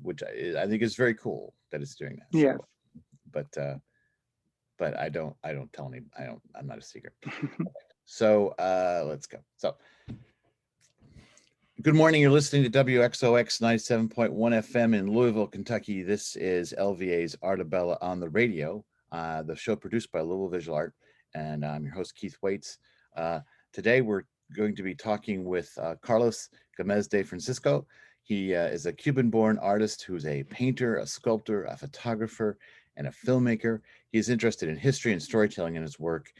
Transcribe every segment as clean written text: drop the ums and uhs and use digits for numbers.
which I think is very cool that it's doing that. Yes. So, but I don't tell any. I'm not a secret. So let's go. So good morning. You're listening to WXOX 97.1 FM in Louisville, Kentucky. This is LVA's Artebella on the radio, the show produced by Louisville Visual Art, and I'm your host, Keith Waits. Today, we're going to be talking with Carlos Gamez de Francisco. He is a Cuban-born artist who's a painter, a sculptor, a photographer, and a filmmaker. He's interested in history and storytelling in his work.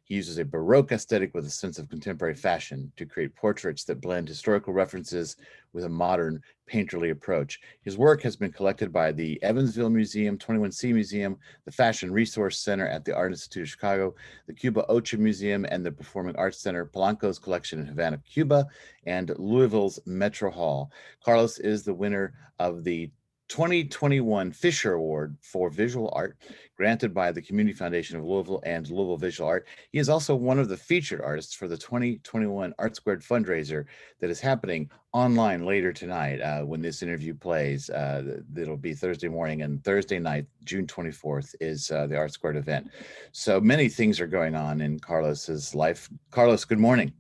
He uses a Baroque aesthetic with a sense of contemporary fashion to create portraits that blend historical references with a modern painterly approach. His work has been collected by the Evansville Museum, 21C Museum, the Fashion Resource Center at the Art Institute of Chicago, the Cuba Ocho Museum, and the Performing Arts Center, Polanco's collection in Havana, Cuba, and Louisville's Metro Hall. Carlos is the winner of the 2021 Fisher Award for Visual Art, granted by the Community Foundation of Louisville and Louisville Visual Art. He is also one of the featured artists for the 2021 Art Squared fundraiser that is happening online later tonight when this interview plays. It'll be Thursday morning, and Thursday night, June 24th, is the Art Squared event. So many things are going on in Carlos's life. Carlos, good morning.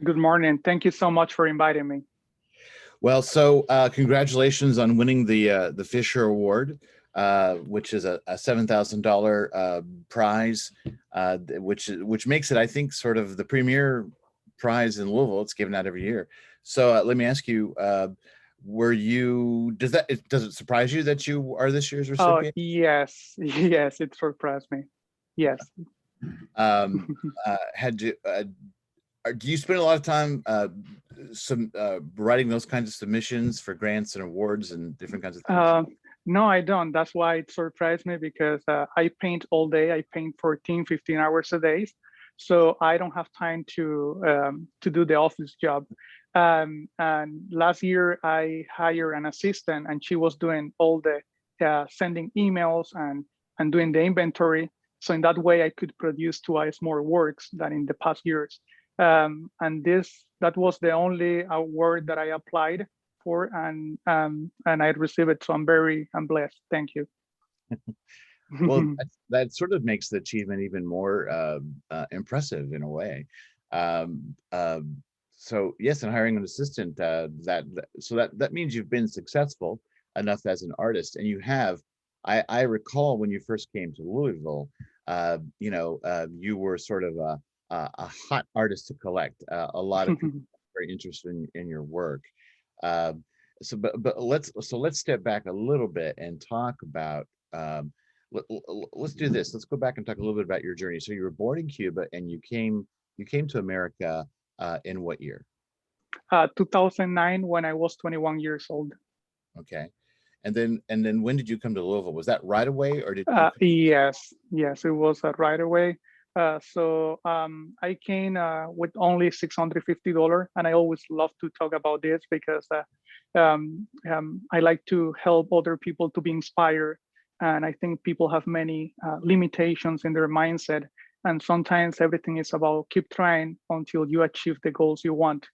Good morning. Thank you so much for inviting me. Well, so congratulations on winning the Fisher Award, which is a $7,000 prize, which makes it, I think, sort of the premier prize in Louisville. It's given out every year. So let me ask you, does it surprise you that you are this year's recipient? Oh, yes, it surprised me. Yes. Do you spend a lot of time writing those kinds of submissions for grants and awards and different kinds of things? No, I don't. That's why it surprised me, because I paint all day. I paint 14, 15 hours a day. So I don't have time to do the office job. And last year I hired an assistant, and she was doing all the sending emails and doing the inventory. So in that way I could produce twice more works than in the past years. And that was the only award that I applied for, and I received it. So I'm blessed. Thank you. Well, that sort of makes the achievement even more impressive in a way. So yes, and hiring an assistant, that means you've been successful enough as an artist, and you have. I recall when you first came to Louisville, you were sort of a hot artist to collect. A lot of people are very interested in your work. But let's step back a little bit and talk about. Let's do this. Let's go back and talk a little bit about your journey. So you were born in Cuba, and you came to America in what year? 2009, when I was 21 years old. Okay. And then when did you come to Louisville? Was that right away, or did yes, it was right away. So I came with only $650, and I always love to talk about this because I like to help other people to be inspired. And I think people have many limitations in their mindset, and sometimes everything is about keep trying until you achieve the goals you want.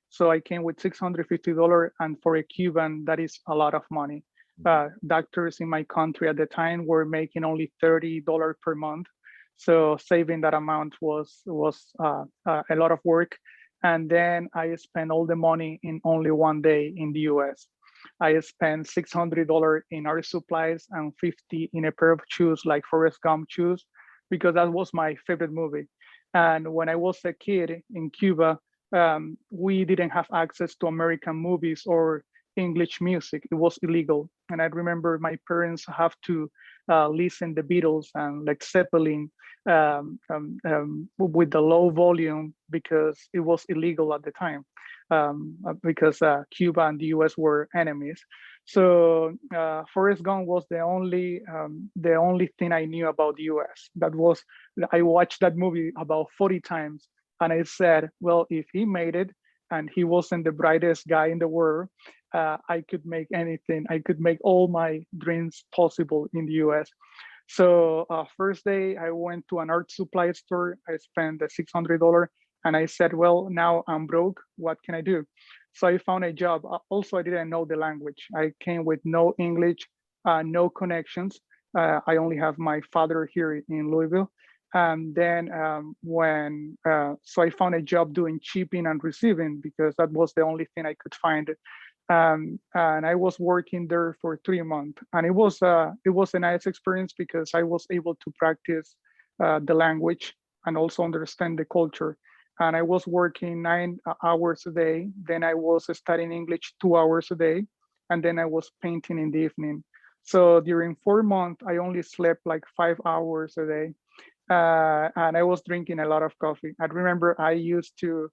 So I came with $650, and for a Cuban, that is a lot of money. Doctors in my country at the time were making only $30 per month. So saving that amount was a lot of work. And then I spent all the money in only one day in the US. I spent $600 in art supplies and $50 in a pair of shoes, like Forrest Gump shoes, because that was my favorite movie. And when I was a kid in Cuba, we didn't have access to American movies or English music. It was illegal. And I remember my parents have to listen the Beatles and like Zeppelin with the low volume because it was illegal at the time, because Cuba and the US were enemies. So Forrest Gump was the only thing I knew about the US. I watched that movie about 40 times, and I said, well, if he made it and he wasn't the brightest guy in the world, I could make anything. I could make all my dreams possible in the US. So first day I went to an art supply store. I spent the $600, And I said, well, now I'm broke. What can I do? So I found a job. Also, I didn't know the language. I came with no English, no connections. I only have my father here in Louisville. And then so I found a job doing shipping and receiving because that was the only thing I could find. And I was working there for 3 months, and it was a nice experience because I was able to practice the language and also understand the culture. And I was working 9 hours a day. Then I was studying English 2 hours a day, and then I was painting in the evening. So during 4 months, I only slept like 5 hours a day, and I was drinking a lot of coffee. I remember I used to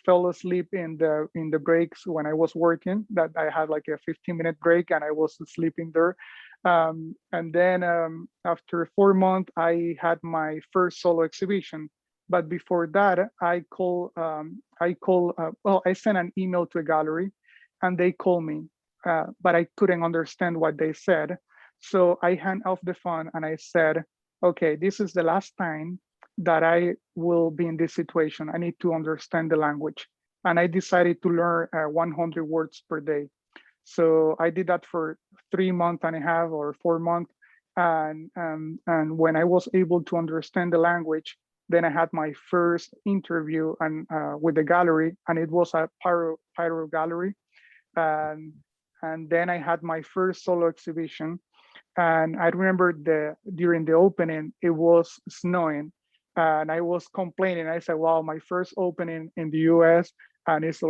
fell asleep in the breaks when I was working. That I had like a 15-minute break, and I was sleeping there. And then after 4 months, I had my first solo exhibition. But before that, I sent an email to a gallery, and they called me, but I couldn't understand what they said. So I hung up the phone and I said, okay, this is the last time that I will be in this situation. I need to understand the language. And I decided to learn 100 words per day. So I did that for 3 months and a half or 4 months. And when I was able to understand the language, then I had my first interview with the gallery, and it was a pyro gallery. And then I had my first solo exhibition. And I remember during the opening, it was snowing, and I was complaining. I said, wow, my first opening in the US, and it's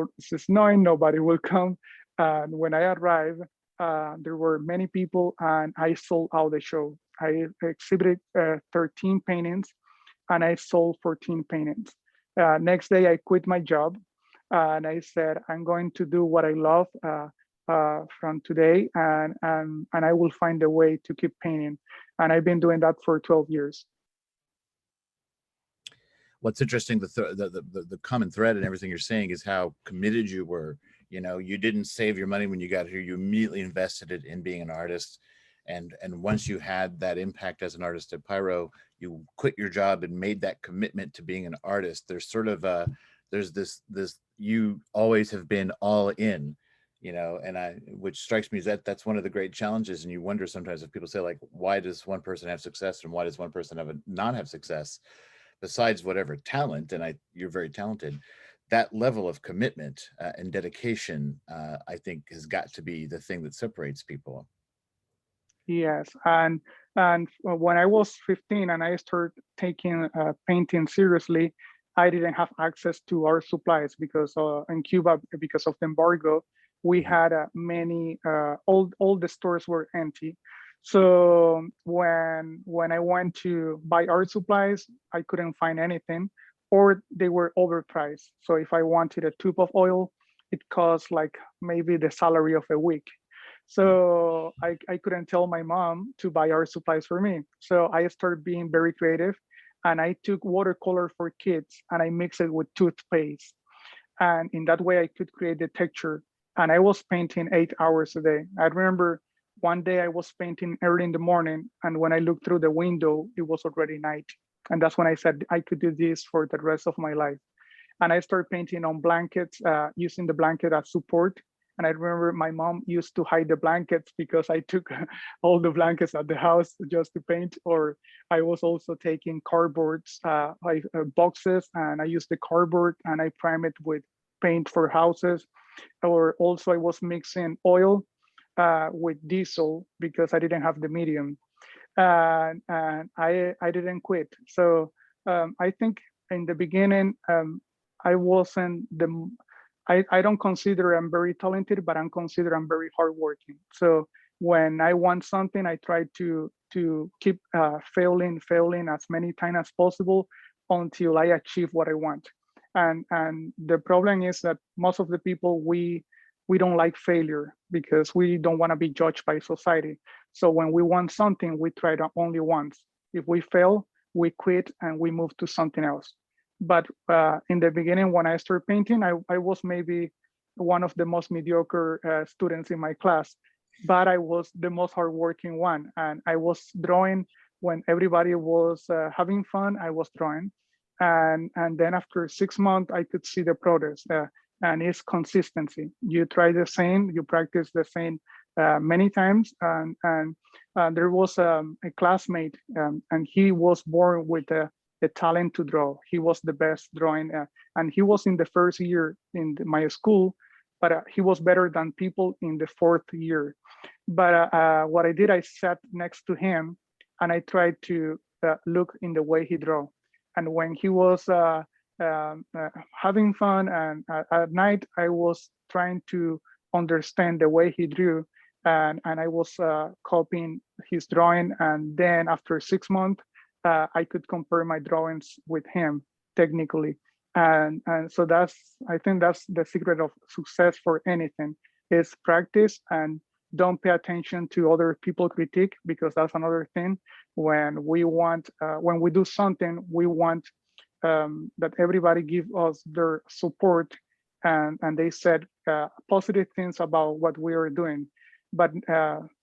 snowing, nobody will come. And when I arrived, there were many people, and I sold out the show. I exhibited 13 paintings, and I sold 14 paintings. Next day, I quit my job, and I said, I'm going to do what I love from today, and I will find a way to keep painting. And I've been doing that for 12 years. What's interesting, the common thread in everything you're saying is how committed you were. You know, you didn't save your money when you got here. You immediately invested it in being an artist. And once you had that impact as an artist at Pyro, you quit your job and made that commitment to being an artist. There's sort of there's this you always have been all in, you know, and which strikes me as that's one of the great challenges. And you wonder sometimes if people say, like, why does one person have success and why does one person not have success, besides whatever talent, and you're very talented. That level of commitment and dedication, I think, has got to be the thing that separates people. Yes, and when I was 15 and I started taking painting seriously, I didn't have access to art supplies because in Cuba, because of the embargo, we had many all the stores were empty. So when I went to buy art supplies, I couldn't find anything, or they were overpriced. So if I wanted a tube of oil, it cost like maybe the salary of a week. So I couldn't tell my mom to buy art supplies for me. So I started being very creative, and I took watercolor for kids and I mixed it with toothpaste. And in that way I could create the texture. And I was painting 8 hours a day. I remember one day I was painting early in the morning, and when I looked through the window, it was already night. And that's when I said I could do this for the rest of my life. And I started painting on blankets, using the blanket as support. And I remember my mom used to hide the blankets because I took all the blankets at the house just to paint. Or I was also taking cardboards, boxes, and I used the cardboard and I prime it with paint for houses. Or also I was mixing oil with diesel because I didn't have the medium. And I didn't quit. So I think in the beginning, I wasn't I don't consider I'm very talented, but I'm consider I'm very hardworking. So when I want something, I try to keep failing as many times as possible until I achieve what I want. And the problem is that most of the people we don't like failure because we don't want to be judged by society. So when we want something, we try it only once. If we fail, we quit and we move to something else. But in the beginning, when I started painting, I was maybe one of the most mediocre students in my class, but I was the most hardworking one. And I was drawing when everybody was having fun, I was drawing. And then after 6 months, I could see the progress. And it's consistency. You try the same, you practice the same many times. And there was a classmate, and he was born with a talent to draw. He was the best drawing, and he was in the first year in my school, but he was better than people in the fourth year. But what I did, I sat next to him, and I tried to look in the way he drew. And when he was having fun, and at night, I was trying to understand the way he drew, and I was copying his drawing. And then after 6 months, I could compare my drawings with him technically. And so I think that's the secret of success for anything, is practice, and don't pay attention to other people critique, because that's another thing. When we do something, we want that everybody give us their support, and they said positive things about what we are doing. But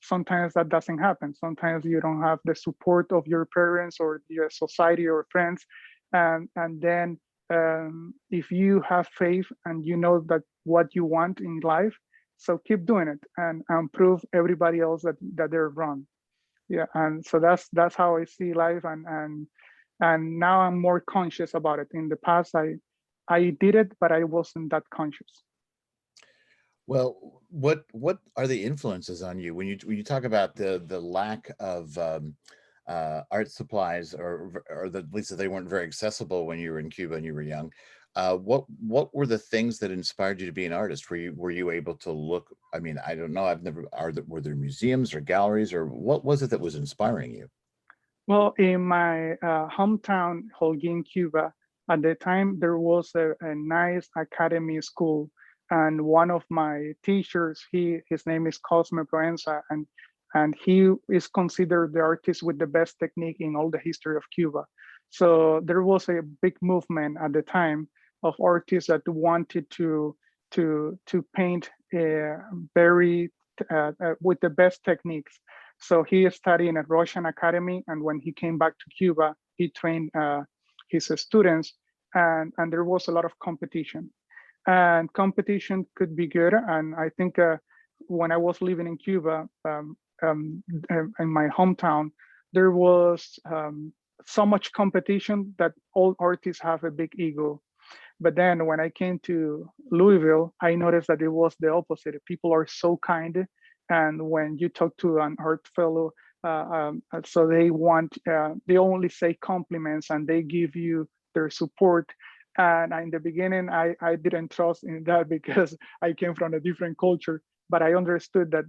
sometimes that doesn't happen. Sometimes you don't have the support of your parents or your society or friends. And then if you have faith and you know that what you want in life, so keep doing it, and prove everybody else that they're wrong. Yeah, and so that's how I see life, and now I'm more conscious about it. In the past, I did it, but I wasn't that conscious. Well, what are the influences on you when you talk about the lack of art supplies, or at least that they weren't very accessible when you were in Cuba and you were young? What were the things that inspired you to be an artist? Were you able to look? I mean, I don't know. Were there museums or galleries, or what was it that was inspiring you? Well, in my hometown, Holguin, Cuba, at the time there was a nice academy school, and one of my teachers, his name is Cosme Proenza, and he is considered the artist with the best technique in all the history of Cuba. So there was a big movement at the time of artists that wanted to paint very with the best techniques. So he studied in a Russian academy, and when he came back to Cuba, he trained his students, and there was a lot of competition. And competition could be good. And I think when I was living in Cuba, in my hometown, there was so much competition that all artists have a big ego. But then when I came to Louisville, I noticed that it was the opposite. People are so kind. And when you talk to an art fellow, so they only say compliments, and they give you their support. And in the beginning, I didn't trust in that, because I came from a different culture. But I understood that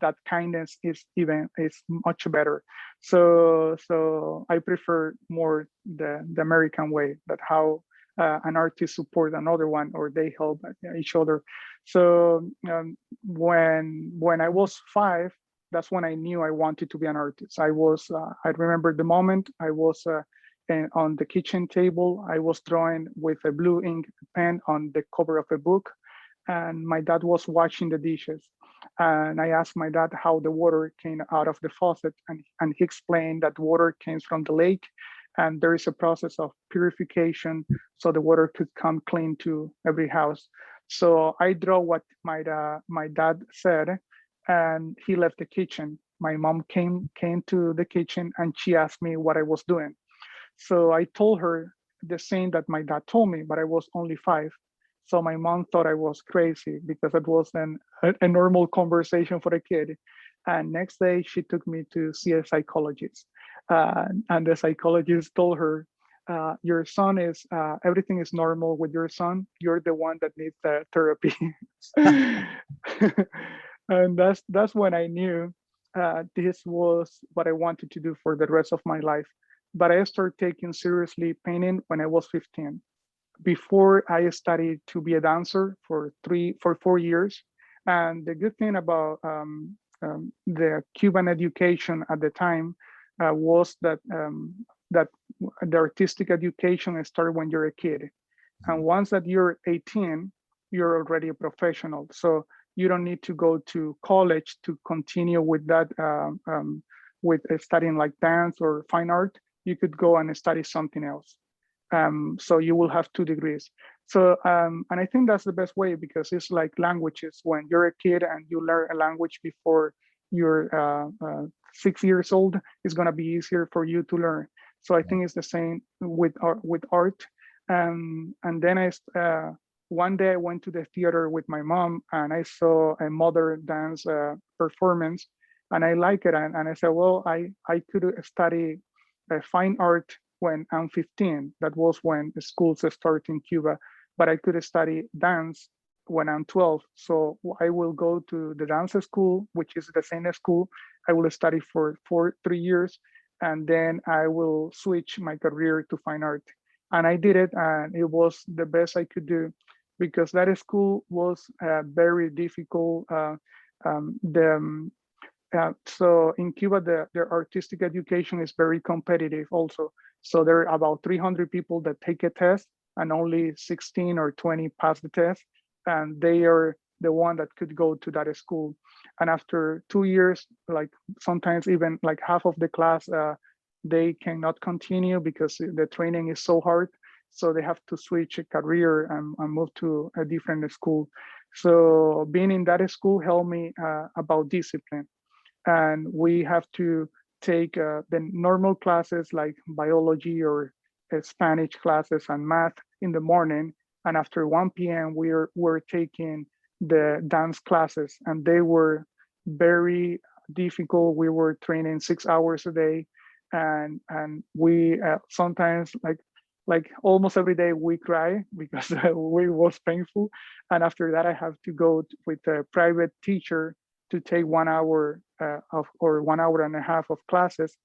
that kindness is much better. So I prefer more the American way, that how an artist support another one, or they help each other. So when I was 5, that's when I knew I wanted to be an artist. I remember the moment I was on the kitchen table. I was drawing with a blue ink pen on the cover of a book, and my dad was washing the dishes. And I asked my dad how the water came out of the faucet, and he explained that water came from the lake, and there is a process of purification so the water could come clean to every house. So I draw what my dad said, and he left the kitchen. My mom came to the kitchen, and she asked me what I was doing. So I told her the same that my dad told me, but I was only 5. So my mom thought I was crazy, because it wasn't a normal conversation for a kid. And next day she took me to see a psychologist. And the psychologist told her, your son is, everything is normal with your son. You're the one that needs therapy. And that's when I knew this was what I wanted to do for the rest of my life. But I started taking seriously painting when I was 15. Before, I studied to be a dancer for 4 years. And the good thing about the Cuban education at the time was that the artistic education started when you're a kid. And once that you're 18, you're already a professional. So you don't need to go to college to continue with that, with studying like dance or fine art. You could go and study something else. So you will have 2 degrees. So, and I think that's the best way, because it's like languages. When you're a kid and you learn a language before you're 6 years old, it's gonna be easier for you to learn. So I think it's the same with art. And then one day I went to the theater with my mom, and I saw a modern dance performance, and I like it. And I said, well, I could study fine art when I'm 15. That was when the schools start in Cuba, but I could study dance when I'm 12. So I will go to the dance school, which is the same school. I will study for 3 years, and then I will switch my career to fine art. And I did it, and it was the best I could do, because that school was very difficult. So in Cuba, the artistic education is very competitive also. So there are about 300 people that take a test, and only 16 or 20 pass the test. And they are the one that could go to that school. And after 2 years, like sometimes even like half of the class, they cannot continue because the training is so hard. So they have to switch a career and move to a different school. So being in that school helped me about discipline. And we have to take the normal classes like biology or Spanish classes and math in the morning. And after 1 p.m., we're taking the dance classes, and they were very difficult. We were training 6 hours a day, and we sometimes like almost every day we cry because it was painful. And after that, I have to go with a private teacher to take 1 hour or 1 hour and a half of classes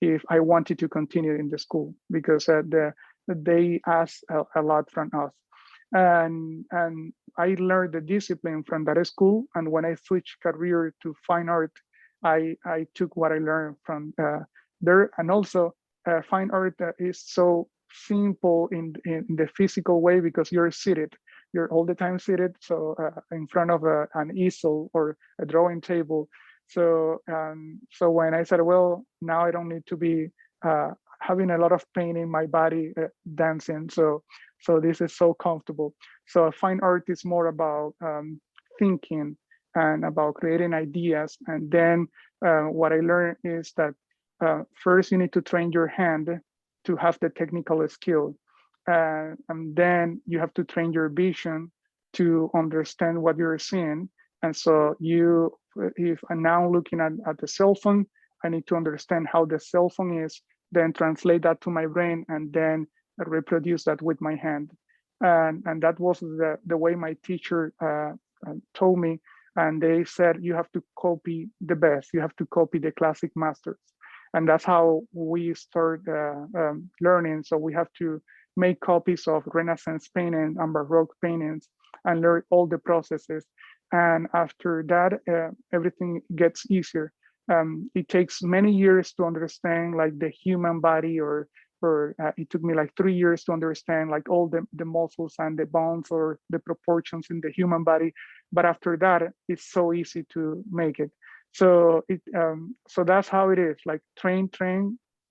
if I wanted to continue in the school, because they ask a lot from us. And I learned the discipline from that school. And when I switched career to fine art, I took what I learned from there. And also fine art is so simple in the physical way, because you're seated. You're all the time seated, so in front of an easel or a drawing table. So so when I said, well, now I don't need to be having a lot of pain in my body dancing. So this is so comfortable. So fine art is more about thinking and about creating ideas. And then what I learned is that first you need to train your hand to have the technical skill. And then you have to train your vision to understand what you're seeing. And so if I'm now looking at the cell phone, I need to understand how the cell phone is, then translate that to my brain, and then reproduce that with my hand. And that was the way my teacher told me. And they said, you have to copy the best. You have to copy the classic masters. And that's how we start learning. So we have to make copies of Renaissance paintings and Baroque paintings and learn all the processes. And after that, everything gets easier. It takes many years to understand like the human body, or it took me like 3 years to understand like all the muscles and the bones or the proportions in the human body. But after that, it's so easy to make it. So so that's how it is, like train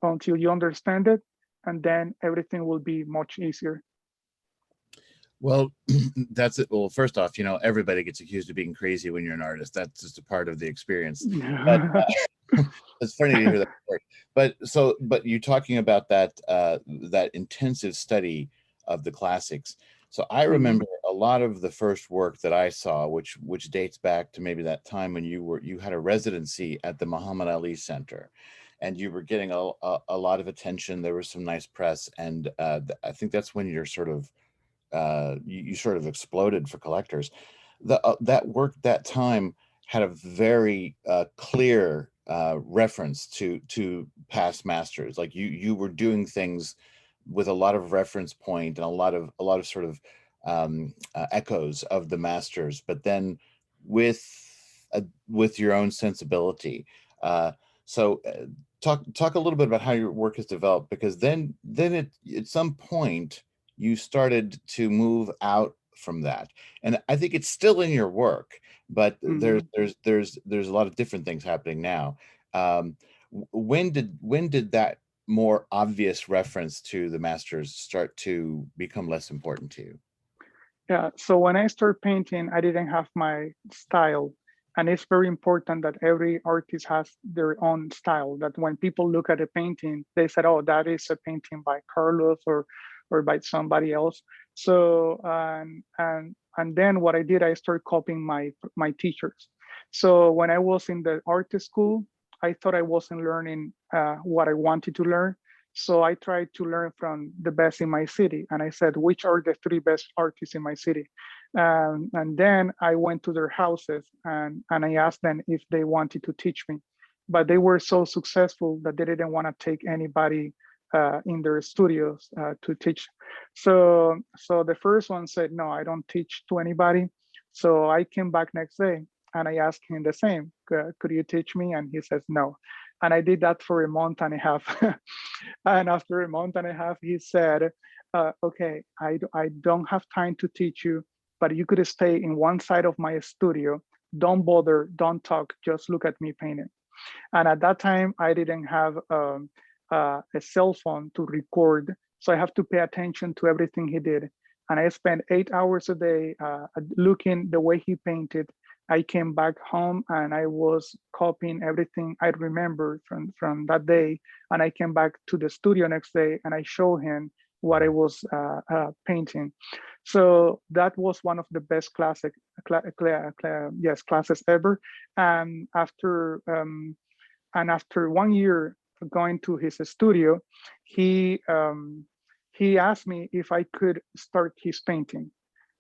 until you understand it, and then everything will be much easier. Well, that's it. Well, first off, everybody gets accused of being crazy when you're an artist. That's just a part of the experience. But it's funny to hear that story. But you talking about that intensive study of the classics. So I remember a lot of the first work that I saw, which dates back to maybe that time when you had a residency at the Muhammad Ali Center, and you were getting a lot of attention. There was some nice press, and I think that's when you're sort of you sort of exploded for collectors. That work that time had a very clear reference to past masters. Like you were doing things with a lot of reference point and a lot of sort of echoes of the masters, but then with your own sensibility. So talk a little bit about how your work has developed, because then at some point you started to move out from that, and I think it's still in your work, but there's a lot of different things happening now. When did that more obvious reference to the masters start to become less important to you? Yeah, so when I started painting, I didn't have my style. And it's very important that every artist has their own style, that when people look at a painting, they said, oh, that is a painting by Carlos or by somebody else. So, and then what I did, I started copying my teachers. So when I was in the art school, I thought I wasn't learning what I wanted to learn. So I tried to learn from the best in my city. And I said, which are the 3 best artists in my city? And then I went to their houses and I asked them if they wanted to teach me. But they were so successful that they didn't want to take anybody in their studios to teach. So the first one said, no, I don't teach to anybody. So I came back next day and I asked him the same, could you teach me? And he says, no. And I did that for a month and a half. And after a month and a half, he said, okay, I don't have time to teach you, but you could stay in one side of my studio. Don't bother, don't talk, just look at me painting. And at that time, I didn't have a cell phone to record. So I have to pay attention to everything he did. And I spent 8 hours a day looking the way he painted. I came back home and I was copying everything I remember from that day. And I came back to the studio next day and I showed him what I was painting. So that was one of the best classes ever. And after 1 year going to his studio, he asked me if I could start his painting.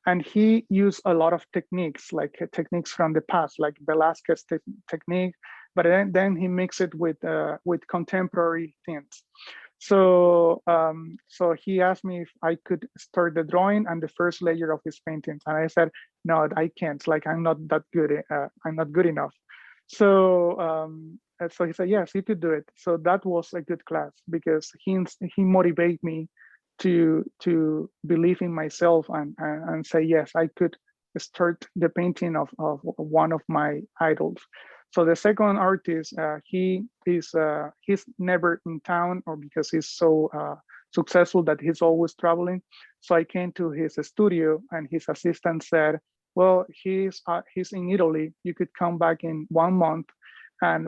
And he used a lot of techniques, like techniques from the past, like Velasquez technique, but then he mixed it with contemporary things. So he asked me if I could start the drawing and the first layer of his paintings, and I said, no, I can't. Like I'm not that good. I'm not good enough. So so he said, yes, you could do it. So that was a good class because he motivated me to believe in myself and say, yes, I could start the painting of one of my idols. So the second artist, he's never in town, or because he's so successful that he's always traveling. So I came to his studio and his assistant said, well, he's in Italy. You could come back in 1 month,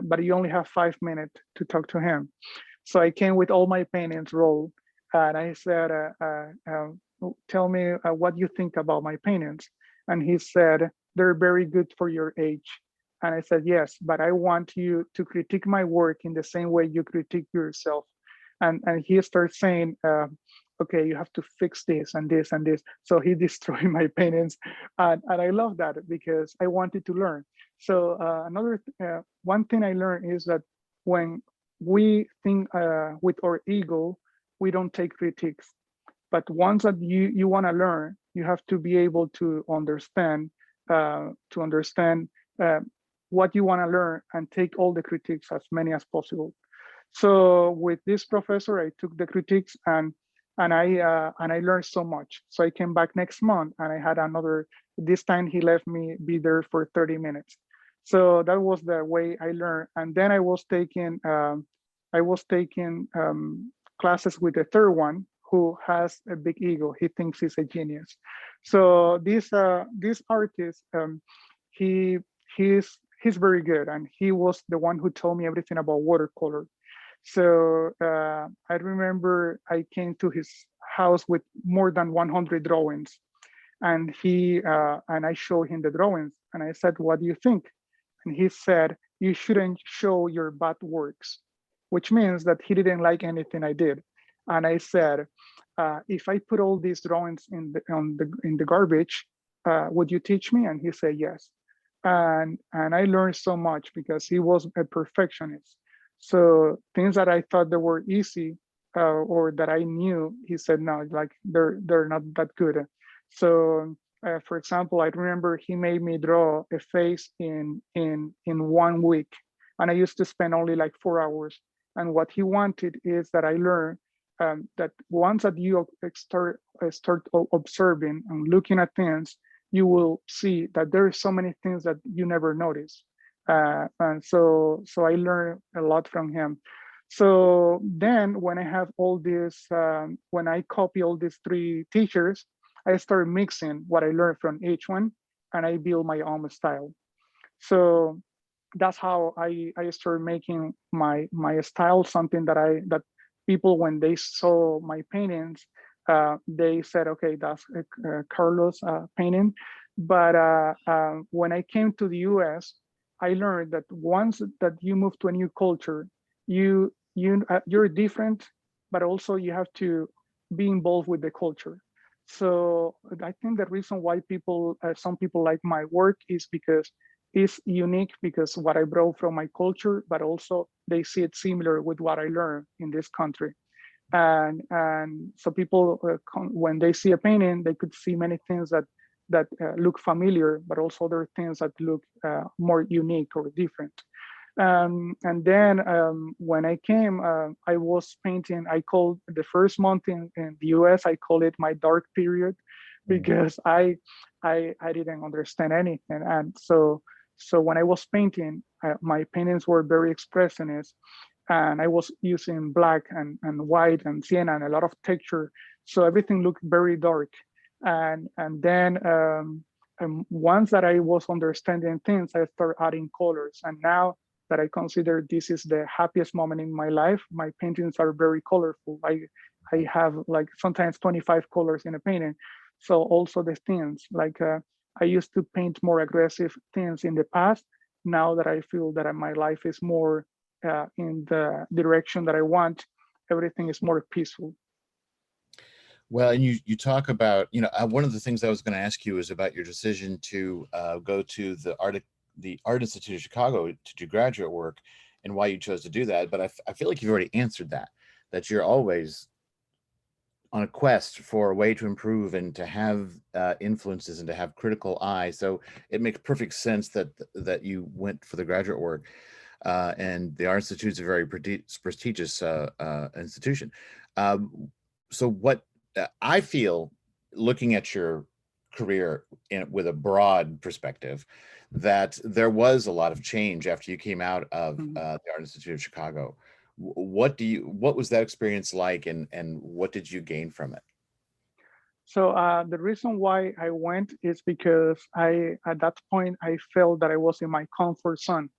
but you only have 5 minutes to talk to him. So I came with all my paintings rolled. And I said, tell me what you think about my paintings. And he said, they're very good for your age. And I said, yes, but I want you to critique my work in the same way you critique yourself. And he starts saying, okay, you have to fix this and this and this. So he destroyed my paintings. And I love that because I wanted to learn. So one thing I learned is that when we think with our ego, we don't take critiques. But once that you want to learn, you have to be able to understand what you want to learn and take all the critiques, as many as possible. So with this professor, I took the critiques and I learned so much. So I came back next month and I had another. This time he let me be there for 30 minutes. So that was the way I learned. And then I was taking classes with the third one who has a big ego. He thinks he's a genius. So this artist, he's very good, and he was the one who told me everything about watercolor. So I remember I came to his house with more than 100 drawings, and I showed him the drawings, and I said, "What do you think?" And he said, "You shouldn't show your bad works," which means that he didn't like anything I did. And I said, if I put all these drawings in the garbage, would you teach me? And he said yes. And I learned so much because he was a perfectionist. So things that I thought that were easy or that I knew, he said no, like they're not that good. So for example, I remember he made me draw a face in 1 week, and I used to spend only like 4 hours. And what he wanted is that I learn that once that you start observing and looking at things, you will see that there are so many things that you never notice. And so I learned a lot from him. So then when I have all this, when I copy all these three teachers, I start mixing what I learned from each one, and I build my own style. So that's how I started making my style, something that people, when they saw my paintings, they said, okay, that's Carlos painting. But when I came to the US, I learned that once that you move to a new culture, you're different, but also you have to be involved with the culture. So I think the reason why some people like my work is because it's unique, because what I brought from my culture, but also they see it similar with what I learned in this country. And so people, when they see a painting, they could see many things that look familiar, but also other things that look more unique or different. And then when I came, I was painting. I called the first month in the US, I call it my dark period, because I didn't understand anything. And so when I was painting, my paintings were very expressionist, and I was using black and white and sienna and a lot of texture. So everything looked very dark. And then once that I was understanding things, I started adding colors. And now that I consider this is the happiest moment in my life, my paintings are very colorful. I have like sometimes 25 colors in a painting. So also the themes, like I used to paint more aggressive things in the past. Now that I feel that my life is more in the direction that I want, everything is more peaceful. Well, and you talk about, one of the things I was going to ask you is about your decision to go to the Art Institute of Chicago to do graduate work, and why you chose to do that. But I feel like you've already answered that you're always on a quest for a way to improve and to have influences and to have critical eye. So it makes perfect sense that you went for the graduate work. And the Art Institute is a very prestigious institution. So what I feel, looking at your career with a broad perspective, that there was a lot of change after you came out of the Art Institute of Chicago. What was that experience like, and what did you gain from it? So the reason why I went is because at that point, I felt that I was in my comfort zone.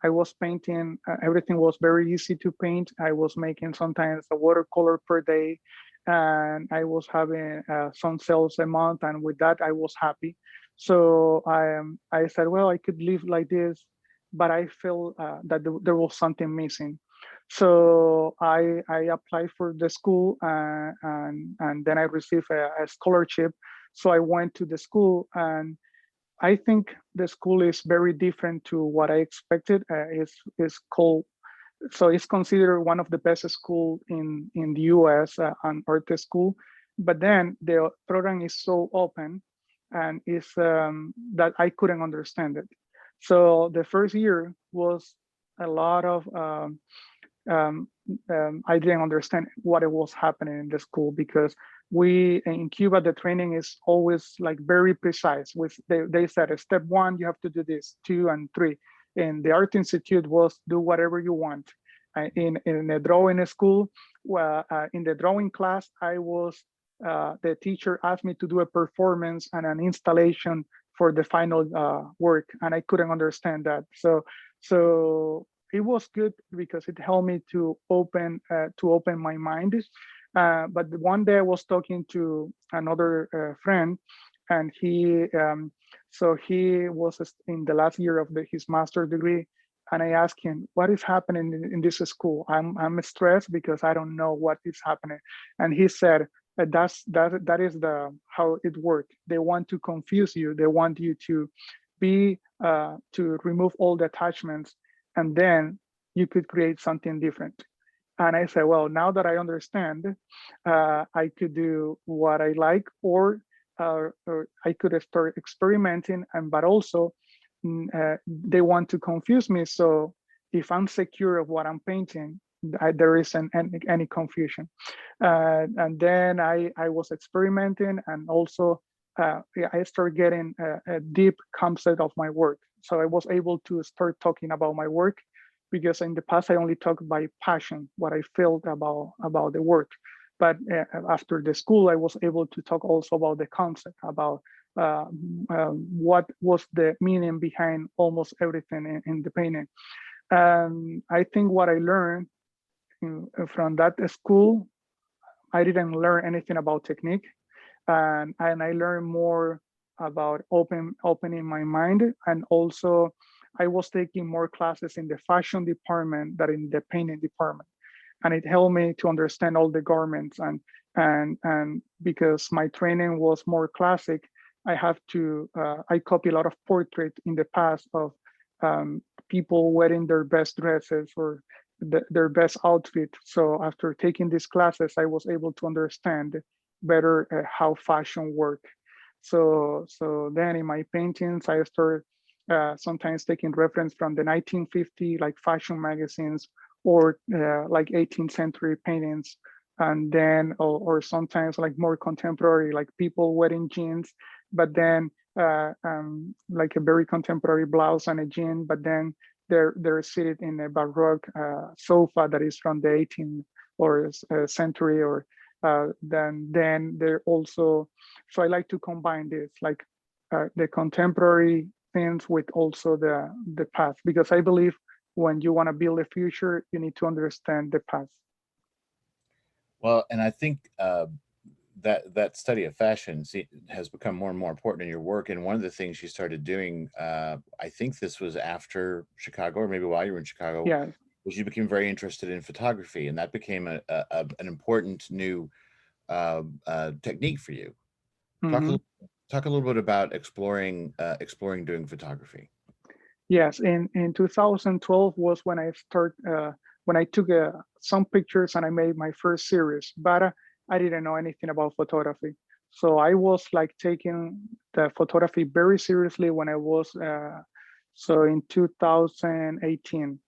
I was painting, everything was very easy to paint. I was making sometimes a watercolor per day, and I was having some sales a month, and with that, I was happy. So I said, well, I could live like this, but I felt that there was something missing. So I applied for the school, and then I received a scholarship. So I went to the school, and I think the school is very different to what I expected. It's called, so it's considered one of the best school in the US, an art school. But then the program is so open, and it's that I couldn't understand it. So the first year was a lot of I didn't understand what it was happening in the school, because we in Cuba, the training is always like very precise. With they said step one, you have to do this, 2 and 3. And the Art Institute was do whatever you want. In a drawing school, well, in the drawing class, I was the teacher asked me to do a performance and an installation for the final work, and I couldn't understand that. So it was good because it helped me to open my mind. But one day I was talking to another friend, and he was in the last year of his master's degree, and I asked him, what is happening in this school? I'm stressed because I don't know what is happening. And he said, that is how it works. They want to confuse you. They want you to be to remove all the attachments, and then you could create something different. And I said, well, now that I understand, I could do what I like, or I could start experimenting. But also, they want to confuse me. So if I'm secure of what I'm painting, there isn't any confusion. And then I was experimenting, and also I started getting a deep concept of my work. So I was able to start talking about my work, because in the past I only talked by passion, what I felt about the work. But after the school, I was able to talk also about the concept, about what was the meaning behind almost everything in the painting. And I think what I learned from that school, I didn't learn anything about technique, and I learned more about opening my mind, and also I was taking more classes in the fashion department than in the painting department, and it helped me to understand all the garments, and because my training was more classic, I have to I copy a lot of portraits in the past of people wearing their best dresses or their best outfit. So after taking these classes, I was able to understand better how fashion work. So then in my paintings, I started sometimes taking reference from the 1950 like fashion magazines, or like 18th century paintings, and then or sometimes like more contemporary, like people wearing jeans, but then like a very contemporary blouse and a jean, but then they're seated in a baroque sofa that is from the 18th or century, or then they're also. So I like to combine this, like the contemporary things with also the past, because I believe when you want to build a future, you need to understand the past. Well, and I think that study of fashion has become more and more important in your work. And one of the things you started doing, I think this was after Chicago, or maybe while you were in Chicago, Yeah. was you became very interested in photography, and that became an important new technique for you. Talk a Mm-hmm. little, talk a little bit about exploring doing photography. Yes, in 2012 was when I took some pictures and I made my first series, but I didn't know anything about photography. So I was like taking the photography very seriously when I was so in 2018,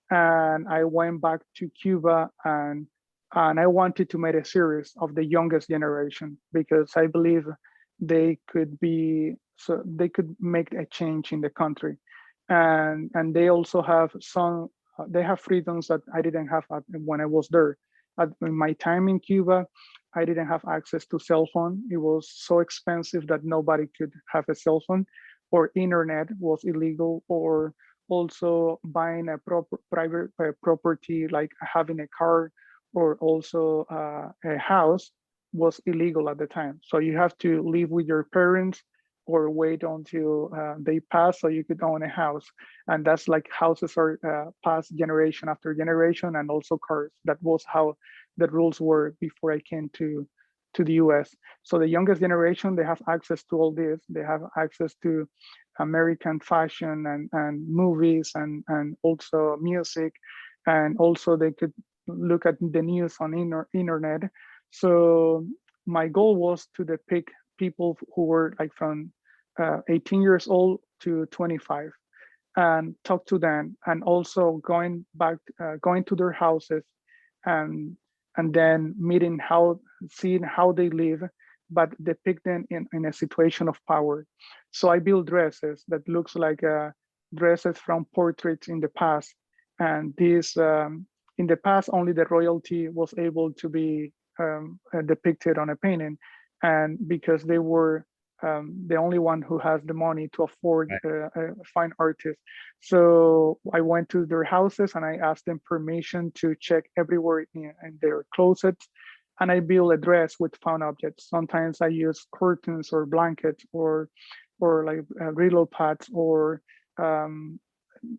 and I went back to Cuba, and I wanted to make a series of the youngest generation, because I believe they could make a change in the country, and they also have some they have freedoms that I didn't have when I was there. In my time in Cuba, I didn't have access to cell phone. It was so expensive that nobody could have a cell phone, or internet was illegal, or also buying a private property like having a car, or also a house was illegal at the time. So you have to live with your parents or wait until they pass so you could own a house. And that's like houses are passed generation after generation, and also cars. That was how the rules were before I came to the US. So the youngest generation, they have access to all this. They have access to American fashion and movies, and also music. And also they could look at the news on internet. So my goal was to depict people who were like from 18 years old to 25, and talk to them, and also going to their houses, and then seeing how they live, but depict them in a situation of power. So I build dresses that looks like dresses from portraits in the past, and these in the past only the royalty was able to be depicted on a painting, and because they were the only one who has the money to afford Right. a fine artist. So I went to their houses and I asked them permission to check everywhere in their closets. And I built a dress with found objects. Sometimes I use curtains or blankets, or like Brillo pads, or um,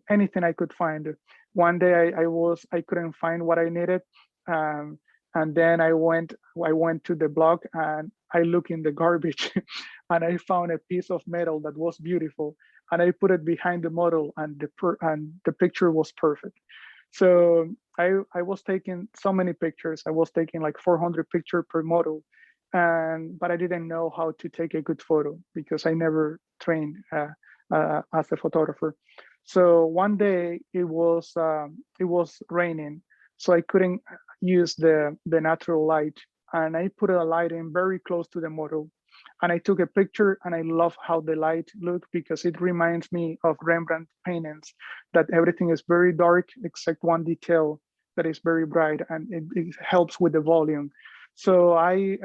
anything I could find. One day I couldn't find what I needed. Um, and then I went to the block and I looked in the garbage and I found a piece of metal that was beautiful, and I put it behind the model, and the picture was perfect. So I was taking so many pictures. I was taking like 400 pictures per model, and but I didn't know how to take a good photo because I never trained as a photographer. So one day it was raining, so I couldn't use the natural light, and I put a light in very close to the model, And I took a picture, and I love how the light looked, because it reminds me of Rembrandt paintings, that everything is very dark except one detail that is very bright, and it helps with the volume. So I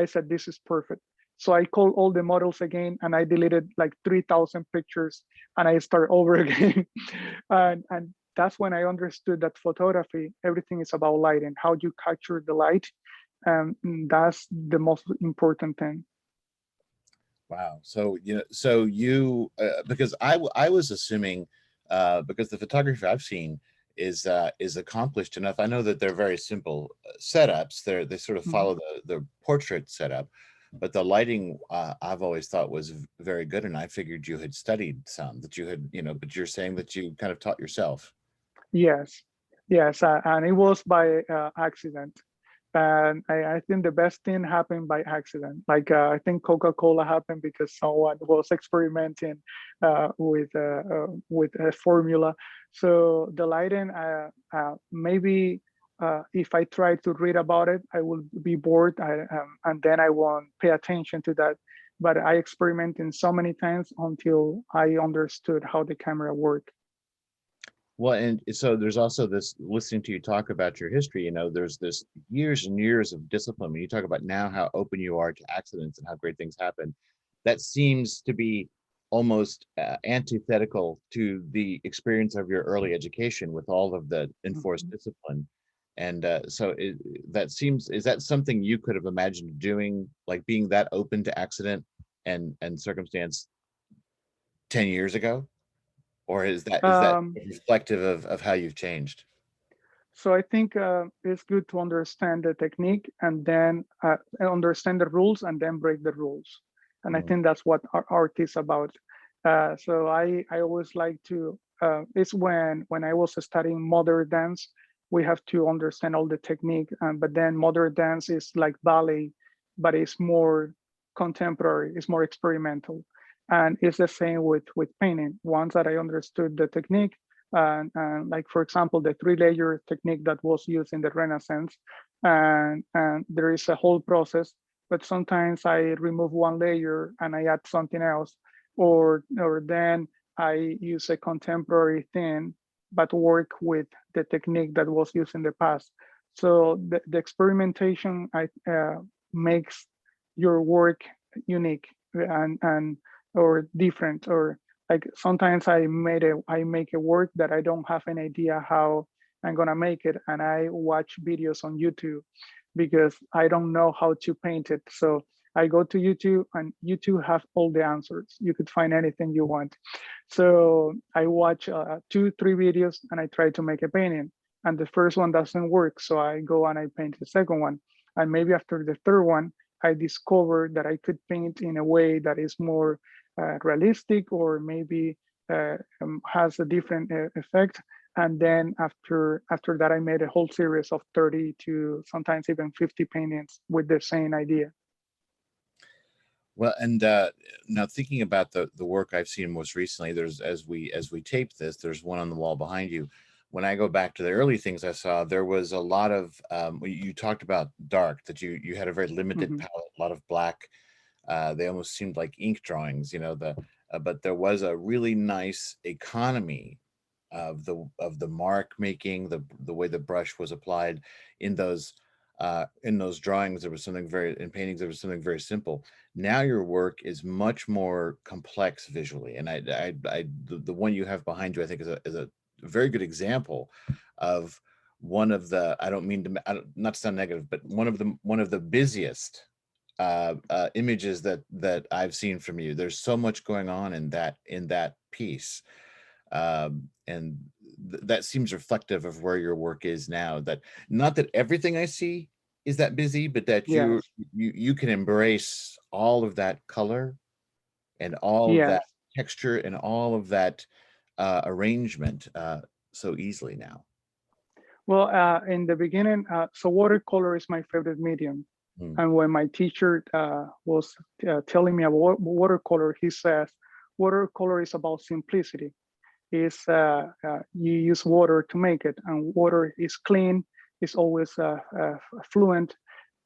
said, this is perfect. So I called all the models again, and I deleted like 3,000 pictures, and I start over again. And that's when I understood that photography, everything is about lighting, how you capture the light. That's the most important thing. Wow. So because I was assuming, because the photography I've seen is accomplished enough. I know that they're very simple setups. They sort of follow the portrait setup, but the lighting I've always thought was very good, and I figured you had studied some, that you had, but you're saying that you kind of taught yourself. Yes, yes, and it was by accident. And I think the best thing happened by accident. Like I think Coca-Cola happened because someone was experimenting with a formula. So the lighting, maybe if I try to read about it, I will be bored, and then I won't pay attention to that. But I experimented so many times until I understood how the camera worked. Well, and so there's also this, listening to you talk about your history, there's this years and years of discipline. When you talk about now how open you are to accidents and how great things happen, that seems to be almost antithetical to the experience of your early education with all of the enforced discipline. And is that something you could have imagined doing, like being that open to accident and circumstance 10 years ago? Or is that Um, reflective of how you've changed? So I think it's good to understand the technique, and then understand the rules, and then break the rules. And I Mm. think that's what art is about. So I always like to. It's when I was studying modern dance, we have to understand all the technique. But then modern dance is like ballet, but it's more contemporary. It's more experimental, and it's the same with painting. Once that I understood the technique, and like for example the 3-layer technique that was used in the Renaissance, and there is a whole process, but sometimes I remove one layer and I add something else, or then I use a contemporary thing but work with the technique that was used in the past. So the experimentation makes your work unique, and or different, or like sometimes I make a work that I don't have an idea how I'm gonna make it, and I watch videos on YouTube because I don't know how to paint it. So I go to YouTube, and YouTube have all the answers. You could find anything you want. So I watch 2-3 videos, and I try to make a painting, and the first one doesn't work, so I go and I paint the second one, and maybe after the third one I discover that I could paint in a way that is more realistic, or maybe has a different effect. And then after that, I made a whole series of 30 to sometimes even 50 paintings with the same idea. Well, and now thinking about the work I've seen most recently, there's, as we tape this, there's one on the wall behind you. When I go back to the early things I saw, there was a lot of you talked about dark, that you had a very limited Mhm. palette, a lot of black. They almost seemed like ink drawings, but there was a really nice economy of the mark making, the way the brush was applied in those drawings. There was something very, in paintings there was something very simple. Now your work is much more complex visually, and the one you have behind you, I think, is a very good example of one of the, I don't mean to, not to sound negative, but one of the busiest images that I've seen from you. There's so much going on in that piece, and that seems reflective of where your work is now. That, not that everything I see is that busy, but that Yes, you can embrace all of that color and all of that yes. texture and all of that arrangement so easily now. Well, in the beginning, so watercolor is my favorite medium. Mm. And when my teacher was telling me about watercolor, he says, watercolor is about simplicity. Is you use water to make it, and water is clean, is always fluent,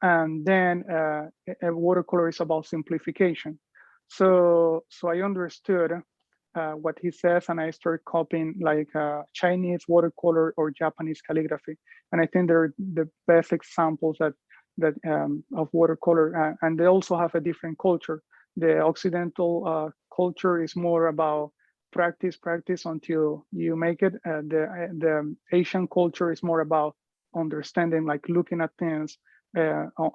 and then a watercolor is about simplification. So I understood what he says, and I started copying like Chinese watercolor or Japanese calligraphy, and I think they're the best examples of watercolor, and they also have a different culture. The Occidental culture is more about practice until you make it. The Asian culture is more about understanding, like looking at things,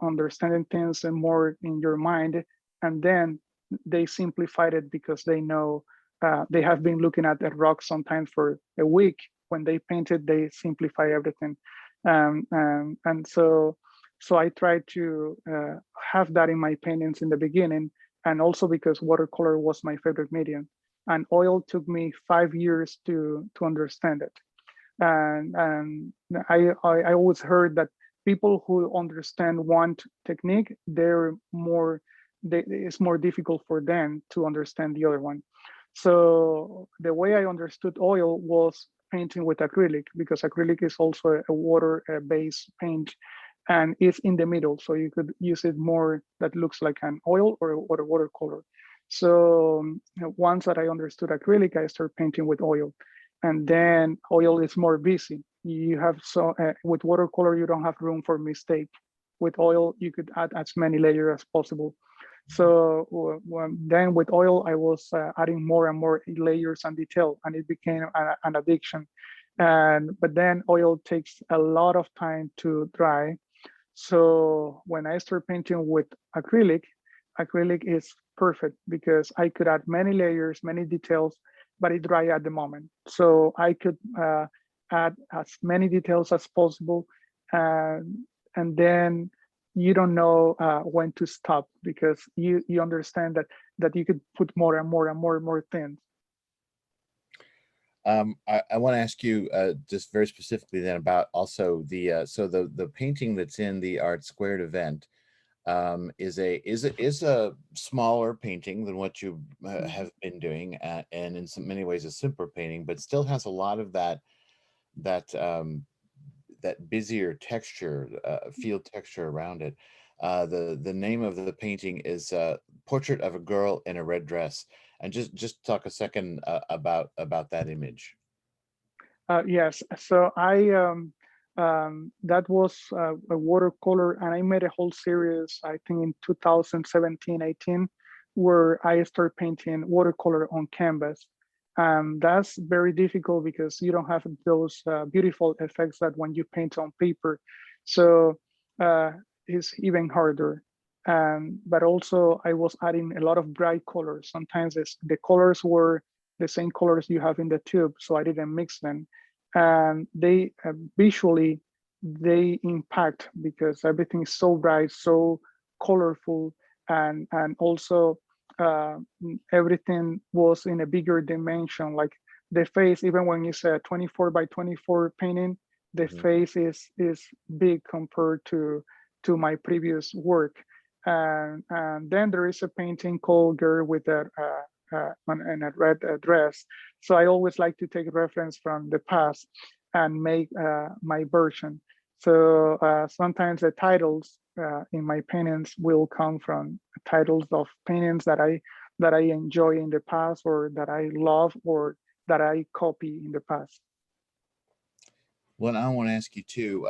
understanding things more in your mind, and then they simplified it because they know they have been looking at the rock sometimes for a week. When they paint it, they simplify everything, and so I tried to have that in my paintings in the beginning, and also because watercolor was my favorite medium, and oil took me 5 years to understand it. And I always heard that people who understand one technique, it's more difficult for them to understand the other one. So the way I understood oil was painting with acrylic, because acrylic is also a water-based paint, and it's in the middle, so you could use it more that looks like an oil or a watercolor. So once that I understood acrylic, I started painting with oil, and then oil is more busy. You have with watercolor, you don't have room for mistake. With oil, you could add as many layers as possible. So then with oil, I was adding more and more layers and detail, and it became an addiction. But then oil takes a lot of time to dry. So when I start painting with acrylic, acrylic is perfect because I could add many layers, many details, but it dry at the moment. So I could add as many details as possible, and then you don't know when to stop, because you understand that you could put more and more and more and more things. I want to ask you just very specifically then about also the painting that's in the Art Squared event is a smaller painting than what you have been doing, and in many ways a simpler painting, but still has a lot of that busier texture, field texture around it. The name of the painting is Portrait of a Girl in a Red Dress, and just talk a second about that image. Yes, so that was a watercolor, and I made a whole series, I think in 2017-18, where I started painting watercolor on canvas. That's very difficult because you don't have those beautiful effects that when you paint on paper. So it's even harder. But also I was adding a lot of bright colors. Sometimes the colors were the same colors you have in the tube, so I didn't mix them. And they visually, they impact because everything is so bright, so colorful, and also everything was in a bigger dimension. Like the face, even when it's a 24 by 24 painting, the face is big compared to my previous work. And then there is a painting called Girl with a in a red dress. So I always like to take reference from the past and make my version. So sometimes the titles in my paintings will come from titles of paintings that I enjoy in the past, or that I love, or that I copy in the past. Well, I want to ask you too.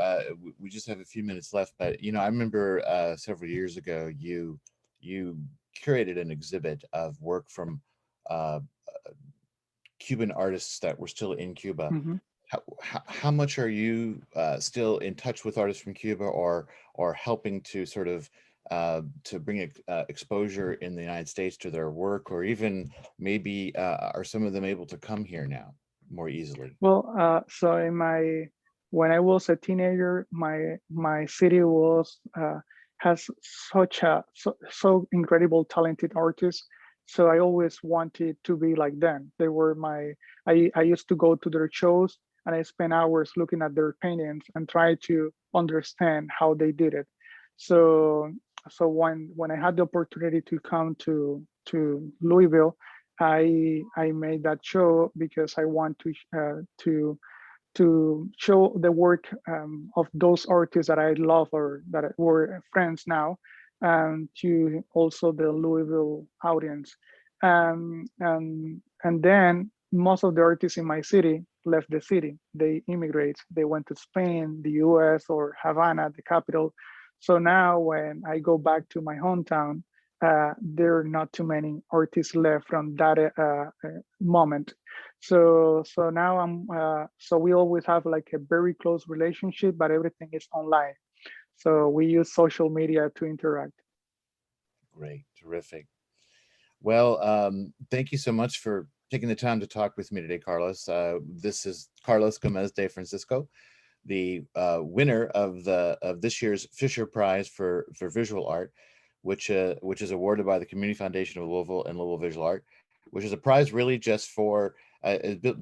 We just have a few minutes left, but I remember several years ago you curated an exhibit of work from Cuban artists that were still in Cuba. Mm-hmm. How much are you still in touch with artists from Cuba, or helping to sort of to bring exposure in the United States to their work, or even maybe are some of them able to come here now more easily? Well, so when I was a teenager, my city was has such so incredible talented artists. So I always wanted to be like them. They were I used to go to their shows, and I spent hours looking at their paintings and try to understand how they did it. So when I had the opportunity to come to Louisville, I made that show because I want to to show the work of those artists that I love or that were friends now, and to also the Louisville audience. And then most of the artists in my city left the city. They immigrate. They went to Spain, the US, or Havana, the capital. So now when I go back to my hometown, there are not too many artists left from that moment. So now so we always have like a very close relationship, but everything is online. So we use social media to interact. Great, terrific. Well, thank you so much for taking the time to talk with me today, Carlos. This is Carlos Gamez de Francisco, the winner of this year's Fisher Prize for Visual Art, which is awarded by the Community Foundation of Louisville and Louisville Visual Art, which is a prize really just for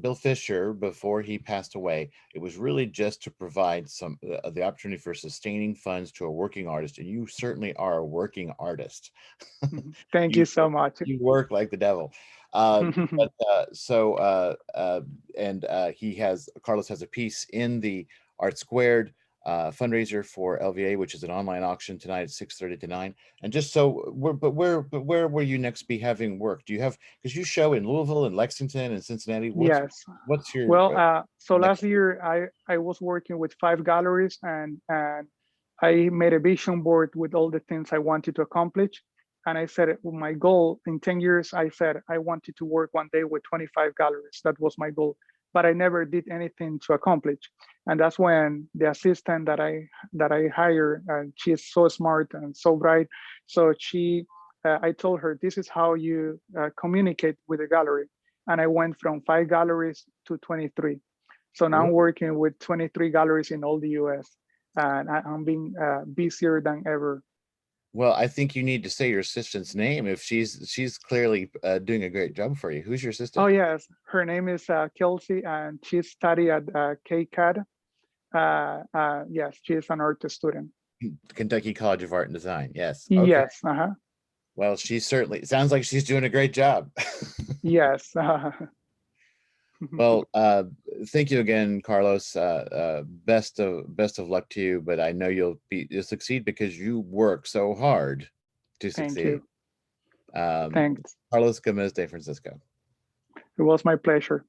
Bill Fisher. Before he passed away, it was really just to provide some the opportunity for sustaining funds to a working artist, and you certainly are a working artist. Thank you so much. You work like the devil. Carlos has a piece in the Art Squared fundraiser for LVA, which is an online auction tonight at 6:30 to 9. And just so, where will you next be having work? Do you have, because you show in Louisville and Lexington and Cincinnati? Yes. What's your Well, so next? last year I was working with 5 galleries, and I made a vision board with all the things I wanted to accomplish. And I said my goal in 10 years, I said I wanted to work one day with 25 galleries. That was my goal, but I never did anything to accomplish. And that's when the assistant that I hired, she is so smart and so bright. So I told her, this is how you communicate with the gallery. And I went from 5 galleries to 23. So now I'm working with 23 galleries in all the US, and I'm being busier than ever. Well, I think you need to say your assistant's name if she's clearly doing a great job for you. Who's your assistant? Oh yes, her name is Kelsey, and she studied at KCAD. Yes, she is an art student. Kentucky College of Art and Design. Yes. Okay. Yes. Well, she certainly sounds like she's doing a great job. Yes. Well, thank you again, Carlos. Best of luck to you. But I know you'll succeed because you work so hard to succeed. Thank you. Thanks. Carlos Gamez de Francisco. It was my pleasure.